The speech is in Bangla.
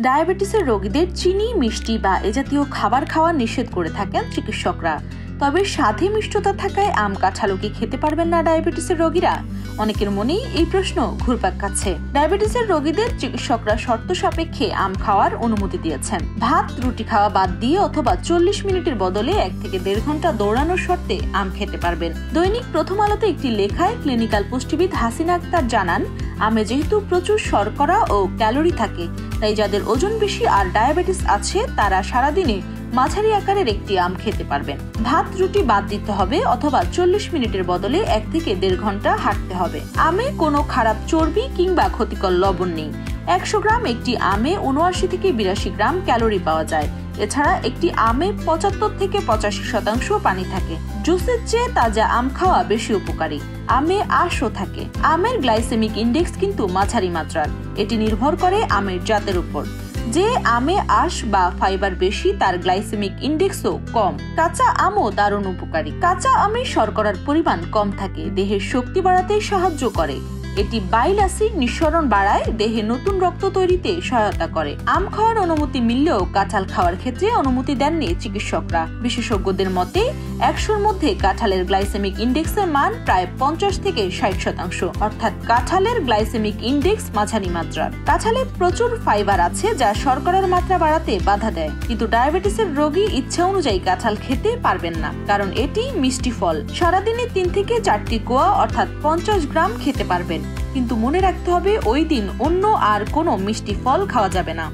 ডায়াবেটিসের রোগীদের চিনি, মিষ্টি বা এ জাতীয় খাবার খাওয়া নিষেধ করে থাকেন চিকিৎসকরা। তবে স্বাদে মিষ্টতা থাকায় আম কাঁঠালও কি খেতে পারবেন না ডায়াবেটিসের রোগীরা? অনেকের মনেই এই প্রশ্ন ঘুরপাক খাচ্ছে। ডায়াবেটিসের রোগীদের চিকিৎসকরা শর্ত সাপেক্ষে আম খাওয়ার অনুমতি দিয়েছেন। ভাত রুটি খাওয়া বাদ দিয়ে অথবা 40 মিনিটের বদলে 1 থেকে 1.5 ঘন্টা দৌড়ানোর শর্তে আম খেতে পারবেন। দৈনিক প্রথম আলোতে একটি লেখায় ক্লিনিক্যাল পুষ্টিবিদ হাসিনা আক্তার জানান, আমে যেহেতু প্রচুর শর্করা ও ক্যালোরি থাকে, তাই যাদের ওজন বেশি আর ডায়াবেটিস আছে তারা সারাদিনে মাঝারি আকারের একটি আম খেতে পারবেন। ভাত রুটি বাদ দিতে হবে অথবা 40 মিনিটের বদলে 1 থেকে 1.5 ঘন্টা হাঁটতে হবে। আমে কোনো খারাপ চর্বি কিংবা ক্ষতিকর লবণ নেই। 100 গ্রাম একটি আমে 79 থেকে 82 গ্রাম ক্যালোরি পাওয়া যায়। এছাড়া একটি আমে 75 থেকে 85% পানি থাকে। জুসের চেয়ে তাজা আম খাওয়া বেশি উপকারী। আমে আঁশও থাকে। আমের গ্লাইসেমিক ইন্ডেক্স কিন্তু মাঝারি মাত্রার। এটি নির্ভর করে আমের জাতের উপর। যে আমে আঁশ বা ফাইবার বেশি তার গ্লাইসেমিক ইন্ডেক্সও কম। কাঁচা আমও দারুণ উপকারী। কাঁচা আমে শর্করার পরিমাণ কম থাকে, দেহের শক্তি বাড়াতে সাহায্য করে। এটি বাইল অ্যাসিড নিঃসরণ বাড়ায়, দেহে নতুন রক্ত তৈরিতে সহায়তা করে। আম খাওয়ার অনুমতি মিললেও কাঁঠাল খাওয়ার ক্ষেত্রে অনুমতি দেননি চিকিৎসকরা। বিশেষজ্ঞদের মতে 100-র মধ্যে কাঁঠালের গ্লাইসেমিক ইন্ডেক্সের মান প্রায় 50 থেকে 60%, অর্থাৎ কাঁঠালের গ্লাইসেমিক ইন্ডেক্স মাঝারি মাত্রার। কাঁঠালে প্রচুর ফাইবার আছে যা শর্করার মাত্রা বাড়াতে বাধা দেয়, কিন্তু ডায়াবেটিসের রোগী ইচ্ছা অনুযায়ী কাঁঠাল খেতে পারবেন না, কারণ এটি মিষ্টি ফল। সারাদিনে 3 থেকে 4টি কোয়া অর্থাৎ 50 গ্রাম খেতে পারবেন, কিন্তু মনে রাখতে হবে ওই দিন অন্য আর কোনো মিষ্টি ফল খাওয়া যাবে না।